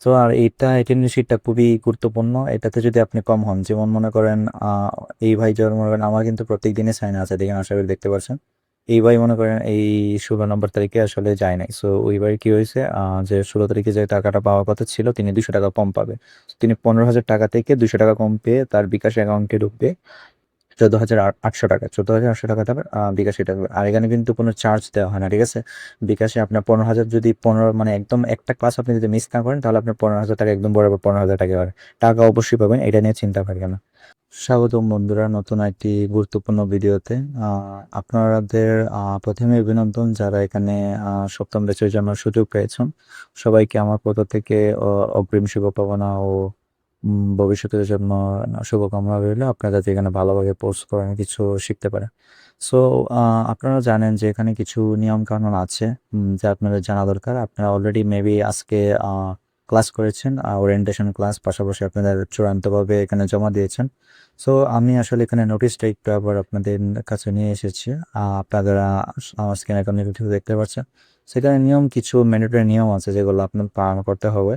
তো আর অ্যাটেন্ডেন্স শিটটা খুবই গুরুত্বপূর্ণ। এটাতে যদি আপনি কম হন, যেমন মনে করেন এই ভাই যেমন মনে করেন আমার কিন্তু প্রত্যেক দিনে সাইন আছে, দেখেন আশা করি দেখতে পাচ্ছেন। এই ভাই মনে করেন এই 16 নম্বর তারিখে আসলে যায় নাই। সো ওইবার কি হয়েছে, যে 16 তারিখে যে টাকাটা পাওয়ার কথা ছিল, তিনি 200 টাকা কম পাবে। So, তিনি 15,000 টাকা থেকে 200 টাকা কম পেয়ে তার বিকাশ অ্যাকাউন্টে ঢুকবে 14,800 টাকা। 14,800 টাকা তার বিকাশে টাকা। আর এখানে কিন্তু কোনো চার্জ দেওয়া হয় না, ঠিক আছে। বিকাশে আপনার 15,000, যদি 15 মানে একদম একটা ক্লাস আপনি যদি মিস না করেন, তাহলে আপনার 15,000 টাকা একদম বরাবর 15,000 টাকা হয়। টাকা অবশ্যই পাবেন, এটা নিয়ে চিন্তা করবেন না। স্বাগতম বন্ধুরা নতুন একটি গুরুত্বপূর্ণ ভিডিওতে। আপনাদের প্রথমে অভিনন্দন যারা এখানে সপ্তম ব্যাচের জন্য সুযোগ পেয়েছেন। সবাইকে আমার পক্ষ থেকে অগ্রিম শুভকামনা ও ভবিষ্যতের জন্য শুভকামনা রইল। আপনারা যাতে এখানে ভালোভাবে পোস্ট করেন, কিছু শিখতে পারেন। সো আপনারা জানেন যে এখানে কিছু নিয়ম কানুন আছে যা আপনাদের জানা দরকার। আপনারা অলরেডি মেবি আজকে ক্লাস করেছেন, ওরিয়েন্টেশন ক্লাস, পাশাপাশি আপনাদের চূড়ান্তভাবে এখানে জমা দিয়েছেন। সো আমি আসলে এখানে নোটিশটা একটু আবার আপনাদের কাছে নিয়ে এসেছি। আপনারা স্ক্রিনে এখন দেখতে পাচ্ছেন। সেখানে নিয়ম, কিছু ম্যান্ডেটরি নিয়ম আছে যেগুলো আপনার পালন করতে হবে।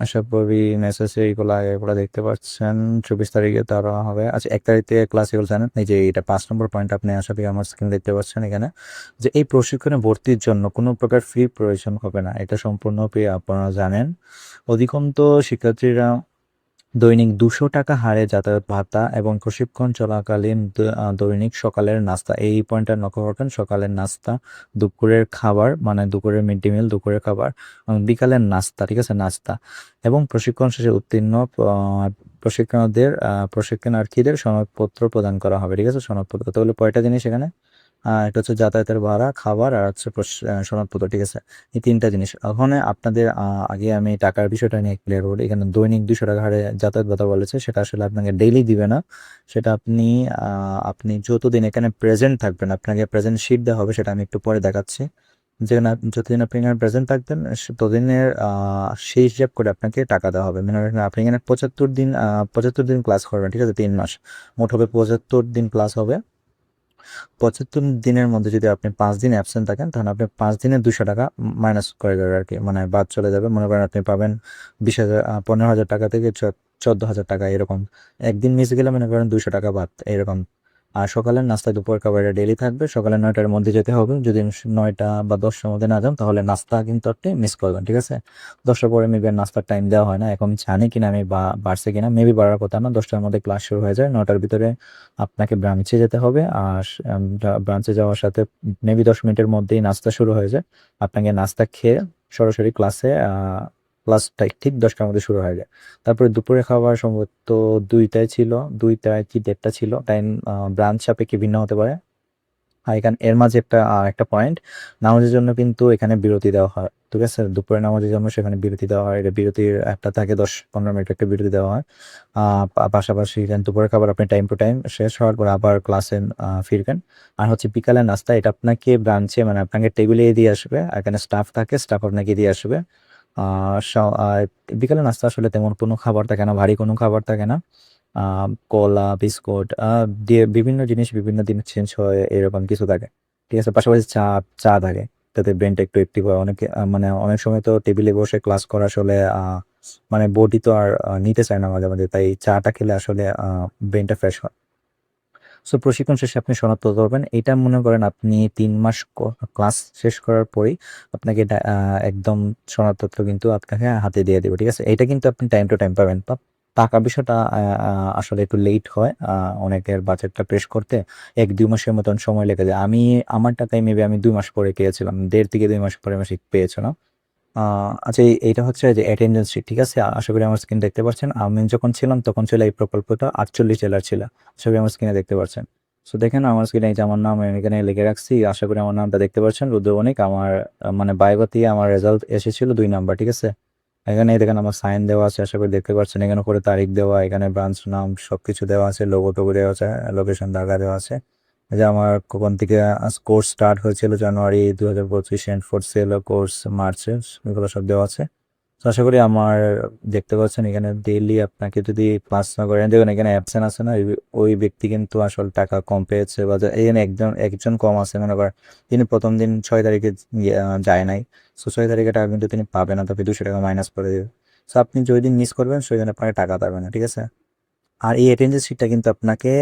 আশা করি নেসেসারি এগুলো দেখতে পাচ্ছেন। 24 তারিখে তারা হবে। আচ্ছা, 1 তারিখ থেকে ক্লাস এগুলো জানেন। এই যে এটা 5 নম্বর পয়েন্ট, আপনি আশা করি আমার স্ক্রিন দেখতে পাচ্ছেন এখানে, যে এই প্রশিক্ষণে ভর্তির জন্য কোনো প্রকার ফি প্রয়োজন হবে না। এটা সম্পূর্ণ ফ্রি, আপনারা জানেন। অধিকন্ত শিক্ষার্থীরা দৈনিক 200 টাকা হারে যাতায়াত ভাতা এবং প্রশিক্ষণ চলাকালীন দৈনিক সকালের নাস্তা, এই পয়েন্টটা লক্ষ্য করবেন। সকালের নাস্তা, দুপুরের খাবার মানে দুপুরের মিড ডে মিল, দুপুরের খাবার, বিকালের নাস্তা, ঠিক আছে, নাস্তা, এবং প্রশিক্ষণ শেষে উত্তীর্ণ প্রশিক্ষণার্থীদের সনদপত্র প্রদান করা হবে, ঠিক আছে। সনদপত্র তাহলে কয়টা জিনিস এখানে, এটা হচ্ছে যাতায়াতের ভাড়া, খাবার, আর হচ্ছে সনদপত্র, ঠিক আছে। এই তিনটা জিনিস। ওখানে আপনাদের আগে আমি টাকার বিষয়টা নিয়ে ক্লিয়ার করি। এখানে দৈনিক 200 টাকা হারে যাতায়াত ভাতা বলেছে, সেটা আসলে আপনাকে ডেইলি দিবে না। সেটা আপনি যতদিন এখানে প্রেজেন্ট থাকবেন, আপনাকে প্রেজেন্ট শিট দেওয়া হবে, সেটা আমি একটু পরে দেখাচ্ছি। যে না, যতদিন আপনি এখানে প্রেজেন্ট থাকবেন ততদিনের সেই হিসাব করে আপনাকে টাকা দেওয়া হবে। মানে আপনি এখানে 75 দিন 75 দিন ক্লাস করবেন, ঠিক আছে, 3 মাস। মোট হবে 75 দিন ক্লাস হবে। 75 দিনের মধ্যে যদি আপনি 5 দিন অ্যাবসেন্ট থাকেন, তাহলে আপনি 5 দিনে 200 টাকা মাইনাস করে যাবে আর কি, মানে বাদ চলে যাবে। মনে করেন আপনি পাবেন 20,000, 15,000 টাকা থেকে 14,000 টাকা এরকম। একদিন মিস গেলে মনে করেন 200 টাকা বাদ এরকম। আর সকালের নাস্তা, দুপুর খাবার ডেলি থাকবে। সকালে 9টার মধ্যে যেতে হবে। যদি 9টা বা 10টার মধ্যে না যান, তাহলে নাস্তা কিন্তু আপনি মিস করবেন, ঠিক আছে। 10টার পরে মেবি নাস্তার টাইম দেওয়া হয় না, এখন আমি জানি কিনা, আমি বাড়ছে কিনা, মেবি বাড়ার কথা না। 10টার মধ্যে ক্লাস শুরু হয়ে যায়, 9টার ভিতরে আপনাকে ব্রাঞ্চে যেতে হবে। আর ব্রাঞ্চে যাওয়ার সাথে মেবি 10 মিনিটের মধ্যেই নাস্তা শুরু হয়ে যায়। আপনাকে নাস্তা খেয়ে সরাসরি ক্লাসটা ঠিক 10টার মধ্যে শুরু হয়ে যায়। তারপরে দুপুরে খাবার সম্ভবত 2টায় ছিল, 2টায় কি 1:30 ছিল টাইম। ব্রাঞ্চ সাপেক্ষে ভিন্ন হতে পারে। আর এখানে এর মাঝে একটা পয়েন্ট, নামাজের জন্য কিন্তু এখানে বিরতি দেওয়া হয়, ঠিক আছে। দুপুরে নামাজের জন্য সেখানে বিরতি দেওয়া হয়। এটা বিরতির একটা থাকে 10-15 মিনিট একটা বিরতি দেওয়া হয়। পাশাপাশি এখানে দুপুরে খাবার আপনি টাইম টু টাইম শেষ হওয়ার পর আবার ক্লাসে ফিরবেন। আর হচ্ছে বিকালের নাস্তা, এটা আপনাকে ব্রাঞ্চে মানে আপনাকে টেবিলে দিয়ে আসবে। আর এখানে স্টাফ থাকে, স্টাফ আপনাকে দিয়ে আসবে। আর বিকালের নাস্তা আসলে তেমন কোনো খাবার থাকে না, ভারী কোনো খাবার থাকে না। কলা, বিস্কুট দিয়ে বিভিন্ন জিনিস বিভিন্ন দিন চেঞ্জ হয়, এরকম কিছু থাকে, ঠিক আছে। পাশাপাশি চা চা থাকে, তাতে ব্রেনটা একটু অ্যাক্টিভ হয়। অনেকে মানে অনেক সময় তো টেবিলে বসে ক্লাস করা আসলে মানে বডি তো আর নিতে চায় না মাঝে মাঝে, তাই চাটা খেলে আসলে ব্রেনটা ফ্রেশ হয়। সো প্রশিক্ষণ শেষে আপনি সনাক্ত করবেন। এটা মনে করেন আপনি 3 মাস ক্লাস শেষ করার পরেই আপনাকে এটা একদম সনদপত্র কিন্তু আপনাকে হাতে দিয়ে দেবে, ঠিক আছে। এটা কিন্তু আপনি টাইম টু টাইম পাবেন। টাকা বিষয়টা আসলে একটু লেট হয়, অনেকের বাজেটটা পেশ করতে 1-2 মাসের মতন সময় লেগে যায়। আমার টাকায় মেবি আমি 2 মাস পরে পেয়েছিলাম, 1.5 থেকে 2 মাস পরে আমি পেয়েছিলাম। আচ্ছা, এইটা হচ্ছে যে অ্যাটেন্ডেন্স শিট, ঠিক আছে। আশা করি আমার স্ক্রিন দেখতে পাচ্ছেন। আমি যখন ছিলাম তখন ছিল এই প্রকল্পটা 48 জেলার ছিল। আশা করি আমার স্ক্রিনে দেখতে পাচ্ছেন। সো দেখেন আমার স্ক্রিনে এই যে আমার নাম আমি এখানে লিখে রাখছি। আশা করি আমার নামটা দেখতে পাচ্ছেন, রুদ্র বণিক। আমার মানে বায়োতে আমার রেজাল্ট এসেছিল 2 নাম্বার, ঠিক আছে। এখানে দেখেন আমার সাইন দেওয়া আছে, আশা করি দেখতে পাচ্ছেন। এখানে করে তারিখ দেওয়া, এখানে ব্রাঞ্চ নাম সবকিছু দেওয়া আছে, লোগো টোগো দেওয়া আছে, লোকেশন ঢাকা দেওয়া আছে। এই যে আমার কখন থেকে কোর্স স্টার্ট হয়েছিল, জানুয়ারি 2025, এন্ড করছিল কোর্স মার্চে, এগুলো সব দেওয়া আছে। তো আশা করি আমার দেখতে পাচ্ছেন এখানে ডেইলি আপনাকে যদি ক্লাস না করেন, দেখুন এখানে অ্যাবসেন্ট আছে না, ওই ব্যক্তি কিন্তু আসলে টাকা কম পেয়েছে। বা এখানে একজন একজন কম আছে, মনে করেন তিনি প্রথম দিন 6 তারিখে যায় নাই। সো 6 তারিখে টাকা কিন্তু তিনি পাবে না, তবে 200 টাকা মাইনাস করে দেবে। সো আপনি যেদিন মিস করবেন সেদিন আপনাকে টাকা পাবেন না, ঠিক আছে। আর এই অ্যাটেন্ডেন্স শিটটা কিন্তু আপনাকে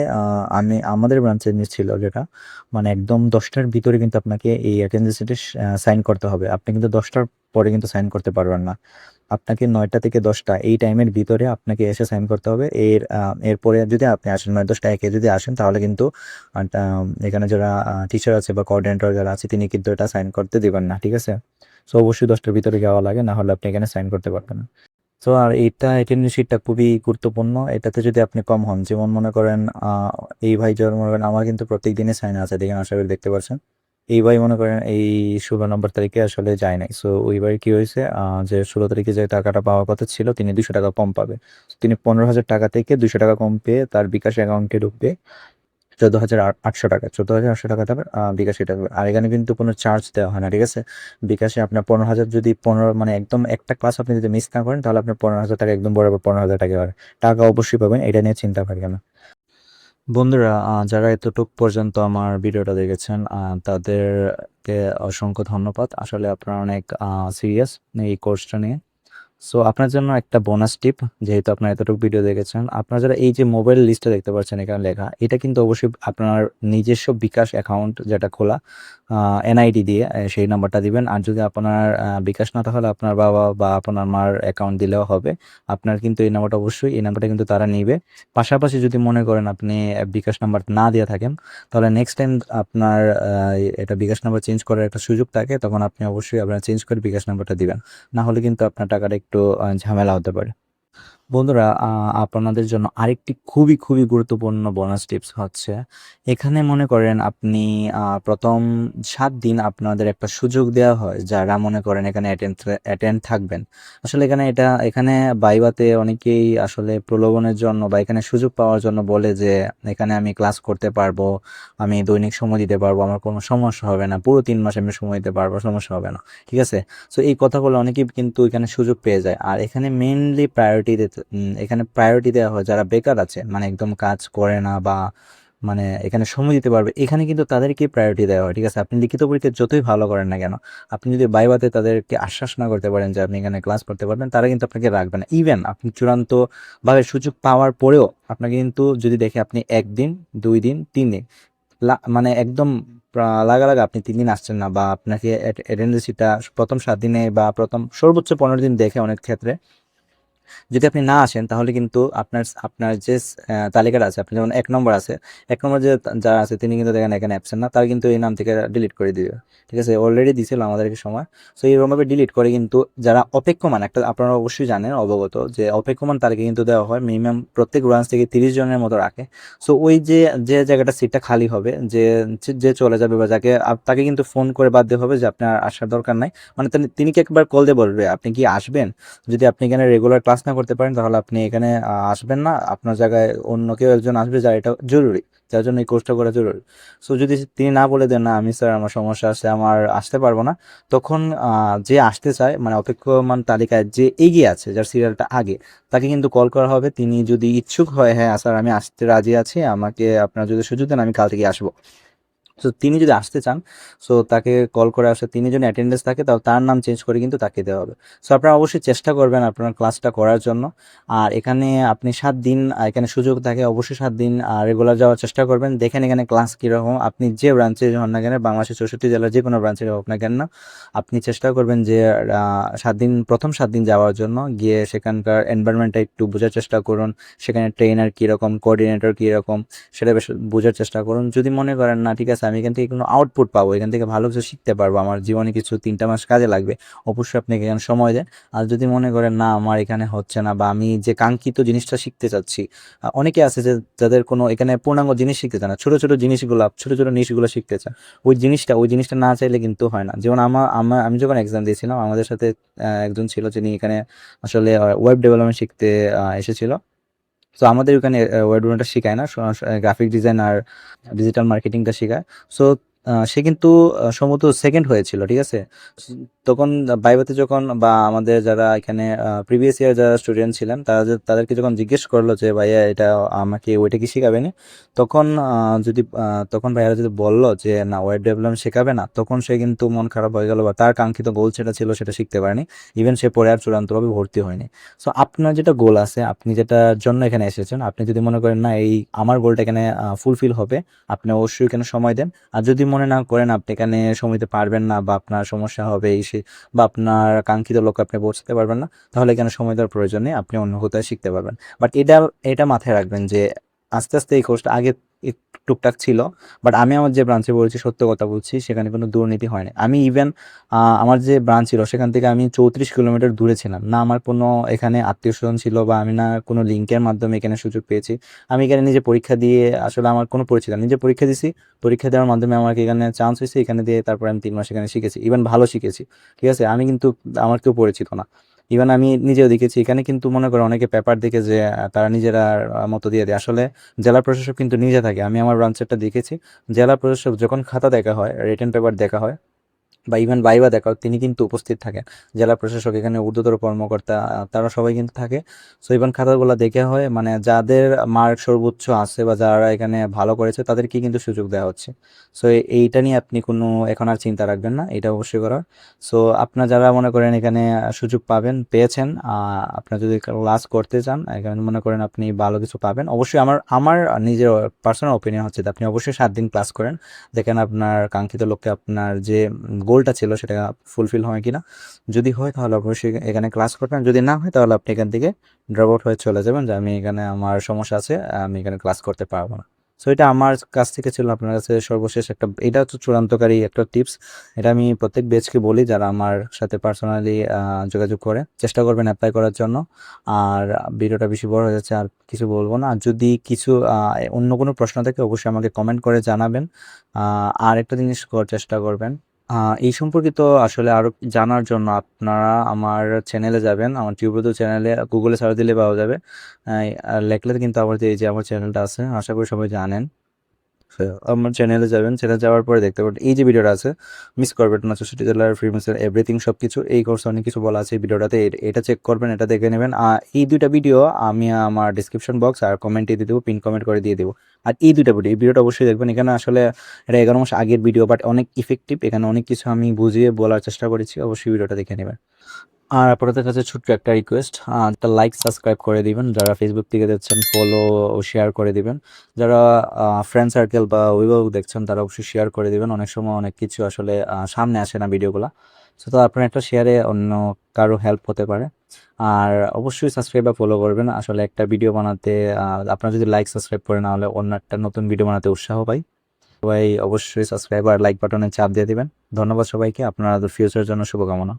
আমি আমাদের ব্রাঞ্চে ছিল যেটা, মানে একদম 10টার ভিতরে কিন্তু আপনাকে এই অ্যাটেন্ডেন্স শিটে সাইন করতে হবে। আপনি কিন্তু 10টার পরে কিন্তু সাইন করতে পারবেন না। আপনাকে 9টা থেকে 10টা এই টাইমের ভিতরে আপনাকে এসে সাইন করতে হবে। এরপরে যদি আপনি আসেন 9-10টা একে যদি আসেন তাহলে কিন্তু এখানে যারা টিচার আছে বা কোঅর্ডিনেটর যারা আছে তিনি কিন্তু এটা সাইন করতে দিবেন না, ঠিক আছে। সো অবশ্যই 10টার ভিতরে যাওয়া লাগে, না হলে আপনি এখানে সাইন করতে পারবেন না। তো আর এইটা অ্যাটেন্ডেন্স শিটটা খুবই গুরুত্বপূর্ণ। এটাতে যদি আপনি কম হন, যেমন মনে করেন এই ভাই যেমন মনে করেন আমার কিন্তু প্রত্যেক দিনে সাইন আছে, দেখেন আশা করি দেখতে পাচ্ছেন। এই ভাই মনে করেন এই 16 নম্বর তারিখে আসলে যায় নাই। সো ওইবার কি হয়েছে, যে 16 তারিখে যে টাকাটা পাওয়ার কথা ছিল তিনি 200 টাকা কম পাবে। তিনি 15,000 টাকা থেকে 200 টাকা কম পেয়ে তার বিকাশ অ্যাকাউন্টে ঢুকবে 14,800 টাকা। 14,800 টাকা তারপর বিকাশে এটা হবে। আর এখানে কিন্তু কোনো চার্জ দেওয়া হয় না, ঠিক আছে। বিকাশে আপনার 15,000 যদি 15 মানে একদম একটা ক্লাস আপনি যদি মিস না করেন তাহলে আপনার 15,000 টাকা একদম বরাবর 15,000 টাকা হয়। টাকা অবশ্যই পাবেন, এটা নিয়ে চিন্তা করেন না। বন্ধুরা, যারা এতটুক পর্যন্ত আমার ভিডিওটা দেখেছেন তাদেরকে অসংখ্য ধন্যবাদ। আসলে আপনারা অনেক সিরিয়াস এই কোর্সটা নিয়ে। সো আপনার জন্য একটা বোনাস টিপ, যেহেতু আপনার এতটুকু ভিডিও দেখেছেন, আপনারা যারা এই যে মোবাইল লিস্টটা দেখতে পাচ্ছেন এখানে লেখা, এটা কিন্তু অবশ্যই আপনার নিজস্ব বিকাশ অ্যাকাউন্ট যেটা খোলা এনআইডি দিয়ে সেই নাম্বারটা দিবেন। আর যদি আপনার বিকাশ না তাহলে আপনার বাবা বা আপনার মার অ্যাকাউন্ট দিলেও হবে। আপনার কিন্তু এই নাম্বারটা অবশ্যই, এই নাম্বারটা কিন্তু তারা নিবে। পাশাপাশি যদি মনে করেন আপনি বিকাশ নাম্বার না দিয়ে থাকেন তাহলে নেক্সট টাইম আপনার এটা বিকাশ নাম্বার চেঞ্জ করার একটা সুযোগ থাকে, তখন আপনি অবশ্যই আপনার চেঞ্জ করে বিকাশ নাম্বারটা দিবেন। না হলে কিন্তু আপনার টাকাটা একটু ঝামেলা হতে পারে। বন্ধুরা, আপনাদের জন্য আরেকটি খুবই খুবই গুরুত্বপূর্ণ বোনাস টিপস হচ্ছে, এখানে মনে করেন আপনি 1ম 7 দিন আপনাদের একটা সুযোগ দেওয়া হয় যারা মনে করেন এখানে অ্যাটেন্ড থাকবেন। আসলে এখানে বাইবাতে অনেকেই আসলে প্রলোভনের জন্য বা এখানে সুযোগ পাওয়ার জন্য বলে যে এখানে আমি ক্লাস করতে পারবো, আমি দৈনিক সময় দিতে পারবো, আমার কোনো সমস্যা হবে না, পুরো 3 মাস আমি সময় দিতে পারবো, সমস্যা হবে না, ঠিক আছে। সো এই কথাগুলো অনেকেই কিন্তু এখানে সুযোগ পেয়ে যায়। আর এখানে মেইনলি এখানে প্রায়োরিটি দেওয়া হয় যারা বেকার আছে, মানে একদম কাজ করে না বা মানে এখানে সময় দিতে পারবে, এখানে কিন্তু তাদেরকে প্রায়োরিটি দেওয়া হয়, ঠিক আছে। আপনি লিখিত পরীক্ষা যতই ভালো করেন না কেন, আপনি যদি বাইবাতে তাদেরকে আশ্বাস না করতে পারেন যে আপনি এখানে ক্লাস করতে পারবেন, তারা কিন্তু আপনাকে রাখবে না। ইভেন আপনি চূড়ান্ত ভাবে সুযোগ পাওয়ার পরেও আপনাকে কিন্তু যদি দেখে আপনি 1 দিন 2 দিন 3 দিন মানে একদম লাগালাগা আপনি 3 দিন আসছেন না, বা আপনাকে অ্যাটেন্ডেন্সিটা প্রথম 7 দিনে বা প্রথম সর্বোচ্চ 15 দিন দেখে অনেক ক্ষেত্রে যদি আপনি না আসেন তাহলে কিন্তু আপনার আপনার যে তালিকাটা আছে, আপনি যেমন 1 নম্বর আছে, 1 নম্বর যে যারা আছে তিনি কিন্তু দেখেন এখানে অ্যাবসেন্ট না, তারা কিন্তু এই নাম থেকে ডিলিট করে দিবে, ঠিক আছে। অলরেডি দিছিল আমাদেরকে সময়। সো এইরকমভাবে ডিলিট করে কিন্তু যারা অপেক্ষমান, একটা আপনারা অবশ্যই জানেন অবগত যে অপেক্ষমান তাদেরকে কিন্তু দেওয়া হয় মিনিমাম প্রত্যেক ব্রাঞ্চ থেকে 30 জনের মতো রাখে। সো ওই যে যে জায়গাটা সিটটা খালি হবে, যে যে চলে যাবে বা যাকে তাকে কিন্তু ফোন করে বাধ্য হবে যে আপনার আসার দরকার নাই, মানে তিনি কি একবার কল দিয়ে বলবে আপনি কি আসবেন। যদি আপনি এখানে রেগুলার ক্লাস না করতে পারেন তাহলে আপনি এখানে আসবেন না, আপনার জায়গায় অন্য কেউ একজন আসবে যার এটা জরুরি, যার জন্য এই কোর্সটা করা জরুরি। সো যদি তিনি না বলে দেন না আমি স্যার আমার সমস্যা আছে আমার আসতে পারবো না, তখন যে আসতে চায় মানে অপেক্ষমান তালিকায় যে এগিয়ে আছে, যার সিরিয়ালটা আগে, তাকে কিন্তু কল করা হবে। তিনি যদি ইচ্ছুক হয়, হ্যাঁ স্যার আমি আসতে রাজি আছি, আমাকে আপনার যদি সুযোগ দেন আমি কাল থেকে আসবো, সো তিনি যদি আসতে চান, সো তাকে কল করে আসে, তিনি যদি অ্যাটেন্ডেন্স থাকে তাহলে তার নাম চেঞ্জ করে কিন্তু তাকে দেওয়া হবে। সো আপনারা অবশ্যই চেষ্টা করবেন আপনার ক্লাসটা করার জন্য। আর এখানে আপনি 7 দিন এখানে সুযোগ থাকে, অবশ্যই 7 দিন রেগুলার যাওয়ার চেষ্টা করবেন। দেখেন এখানে ক্লাস কীরকম, আপনি যে ব্রাঞ্চে হন না কেন, বাংলাদেশের 64 জেলার যে কোনো ব্রাঞ্চে হোক না কেন না, আপনি চেষ্টা করবেন যে 7 দিন প্রথম 7 দিন যাওয়ার জন্য গিয়ে সেখানকার এনভায়রনমেন্টটা একটু বোঝার চেষ্টা করুন, সেখানে ট্রেনার কীরকম, কোঅর্ডিনেটর কীরকম, সেটা বেশ বোঝার চেষ্টা করুন। যদি মনে করেন না ঠিক আছে আমি এখান থেকে কোনো আউটপুট পাবো, এখান থেকে ভালো কিছু শিখতে পারবো, আমার জীবনে কিছু 3টা মাস কাজে লাগবে, অবশ্যই আপনি এখানে সময় দেন। আর যদি মনে করেন না আমার এখানে হচ্ছে না বা আমি যে কাঙ্ক্ষিত জিনিসটা শিখতে চাচ্ছি, অনেকে আছে যে যাদের কোনো এখানে পূর্ণাঙ্গ জিনিস শিখতে চায় না, ছোটো ছোটো জিনিসগুলো ছোটো ছোটো জিনিসগুলো শিখতে চায়, ওই জিনিসটা না চাইলে কিন্তু হয় না। যেমন আমি যখন এক্সাম দিয়েছিলাম আমাদের সাথে একজন ছিল যিনি এখানে আসলে ওয়েব ডেভেলপমেন্ট শিখতে এসেছিল। তো আমাদের ওখানে ওয়েব ডেভেলপমেন্টটা শেখায় না, গ্রাফিক ডিজাইন আর ডিজিটাল মার্কেটিংটা শেখায়। সো সে কিন্তু সম্ভবত সেকেন্ড হয়েছিল, ঠিক আছে। তখন ভাইভাতে যখন বা আমাদের যারা এখানে প্রিভিয়াস ইয়ার যারা স্টুডেন্ট ছিলেন তাদেরকে যখন জিজ্ঞেস করলো যে ভাইয়া এটা আমাকে ওইটা কি শিখাবে না, তখন তখন ভাইয়ারা যদি বললো যে না ওয়েব ডেভেলপমেন্ট শেখাবে না, তখন সে কিন্তু মন খারাপ হয়ে গেল বা তার কাঙ্ক্ষিত গোল যেটা ছিল সেটা শিখতে পারেনি। ইভেন সে পরে আর চূড়ান্তভাবে ভর্তি হয়নি। সো আপনার যেটা গোল আছে, আপনি যেটার জন্য এখানে এসেছেন, আপনি যদি মনে করেন না এই আমার গোলটা এখানে ফুলফিল হবে, আপনি অবশ্যই এখানে সময় দেন। আর যদি মনে না করেন আপনি এখানে সময় দিতে পারবেন না বা আপনার সমস্যা হবে এই সে বা আপনার কাঙ্ক্ষিত লক্ষ্যে আপনি পৌঁছাতে পারবেন না, তাহলে এখানে সময় দেওয়ার প্রয়োজন নেই, আপনি অন্য কোথাও শিখতে পারবেন। বাট এটা এটা মাথায় রাখবেন যে আস্তে আস্তে এই কোর্সটা আগে টুকটাক ছিল, বাট আমি আমার যে ব্রাঞ্চে বলছি সত্য কথা বলছি, সেখানে কোনো দুর্নীতি হয়নি। আমি ইভেন আমার যে ব্রাঞ্চ ছিল সেখান থেকে আমি 34 কিলোমিটার দূরে ছিলাম না, আমার কোনো এখানে আত্মীয় স্বজন ছিল বা আমি না কোনো লিঙ্কের মাধ্যমে এখানে সুযোগ পেয়েছি। আমি এখানে নিজে পরীক্ষা দিয়ে, আসলে আমার কোনো পরিচিত না, নিজে পরীক্ষা দিছি, পরীক্ষা দেওয়ার মাধ্যমে আমাকে এখানে চান্স হয়েছে, এখানে দিয়ে তারপর আমি 3 মাস এখানে শিখেছি, ইভেন ভালো শিখেছি, ঠিক আছে। আমি কিন্তু আমার কেউ পরিচিত না, ইভেন আমি নিজেও দেখেছি এখানে কিন্তু মনে করো অনেকে পেপার দেখে যে তারা নিজেরা মতো দিয়ে দেয়, আসলে জেলা প্রশাসক কিন্তু নিজে থাকে। আমি আমার ব্রাঞ্চেরটা দেখেছি, জেলা প্রশাসক যখন খাতা দেখা হয়, রিটেন পেপার দেখা হয় বা ইভেন ভাইবা দেখাও, তিনি কিন্তু উপস্থিত থাকেন। জেলা প্রশাসক, এখানে ঊর্ধ্বতর কর্মকর্তা, তারা সবাই কিন্তু থাকে। সো ইভেন খাতাগুলো দেখে হয়, মানে যাদের মার্ক সর্বোচ্চ আছে বা যারা এখানে ভালো করেছে তাদেরকে কিন্তু সুযোগ দেওয়া হচ্ছে। সো এইটা নিয়ে আপনি কোনো এখন আর চিন্তা রাখবেন না, এটা অবশ্যই করার। সো আপনার যারা মনে করেন এখানে সুযোগ পেয়েছেন, আপনার যদি ক্লাস করতে চান এখানে মনে করেন আপনি ভালো কিছু পাবেন, অবশ্যই আমার আমার নিজের পার্সোনাল ওপিনিয়ন হচ্ছে যে আপনি অবশ্যই 7 দিন ক্লাস করেন, দেখেন আপনার কাঙ্ক্ষিত লক্ষ্যে আপনার যে গোলটা ছিল সেটা ফুলফিল হয় কিনা। যদি হয় তাহলে অবশ্যই এখানে ক্লাস করবেন, যদি না হয় তাহলে আপনি এখান থেকে ড্রপ আউট হয়ে চলে যাবেন যে আমি এখানে আমার সমস্যা আছে, আমি এখানে ক্লাস করতে পারবো না। সো এটা আমার কাছ থেকে ছিল আপনার কাছে সর্বশেষ একটা, এটা হচ্ছে চূড়ান্তকারী একটা টিপস। এটা আমি প্রত্যেক ব্যাচকে বলি যারা আমার সাথে পার্সোনালি যোগাযোগ করে, চেষ্টা করবেন অ্যাপ্লাই করার জন্য। আর ভিডিওটা বেশি বড় হয়ে যাচ্ছে, আর কিছু বলবো না। আর যদি কিছু অন্য কোনো প্রশ্ন থাকে অবশ্যই আমাকে কমেন্ট করে জানাবেন। আর একটা জিনিস করার চেষ্টা করবেন, এই সম্পর্কিত আসলে আরো জানার জন্য আপনারা আমার চ্যানেলে যাবেন, আমার টিউটোরিয়াল চ্যানেলে গুগলে সার্চ দিলে পাওয়া যাবে। আর লেখলে কিন্তু আমার যে এই যে আমার চ্যানেলটা আছে, আশা করি সবাই জানেন। So, আমার চ্যানেলে যাবেন, চ্যানেলে যাওয়ার পরে দেখতে পাবেন এই যে ভিডিওটা আছে, মিস করবেন না, 64 জেলার ফ্রি মিসের এভরিথিং সবকিছু, এই কোর্সে অনেক কিছু বলা আছে এই ভিডিওটাতে, এটা চেক করবেন, এটা দেখে নেবেন। আর এই দুইটা ভিডিও আমি আমার ডিসক্রিপশন বক্স আর কমেন্টে দিয়ে দেবো, পিন কমেন্ট করে দিয়ে দেবো। আর এই দুইটা ভিডিও, এই ভিডিওটা অবশ্যই দেখবেন, এখানে আসলে এটা 11 মাস আগের ভিডিও, বাট অনেক ইফেক্টিভ, এখানে অনেক কিছু আমি বুঝিয়ে বলার চেষ্টা করেছি, অবশ্যই ভিডিওটা দেখে নেবেন। আর আপনাদের কাছে ছোট্ট একটা রিকোয়েস্ট, একটা লাইক সাবস্ক্রাইব করে দিবেন, যারা ফেসবুক থেকে দেখছেন ফলো ও শেয়ার করে দিবেন, যারা ফ্রেন্ড সার্কেল বা অভিভাবক দেখছেন তারা অবশ্যই শেয়ার করে দিবেন। অনেক সময় অনেক কিছু আসলে সামনে আসে না ভিডিওগুলো, সো তো আপনার একটা শেয়ারে অন্য কারো হেল্প হতে পারে। আর অবশ্যই সাবস্ক্রাইব বা ফলো করবেন, আসলে একটা ভিডিও বানাতে আপনারা যদি লাইক সাবস্ক্রাইব করে না হলে অন্য একটা নতুন ভিডিও বানাতে উৎসাহ পাই। সবাই অবশ্যই সাবস্ক্রাইব আর লাইক বাটনে চাপ দিয়ে দিবেন। ধন্যবাদ সবাইকে, আপনার ফিউচারের জন্য শুভকামনা।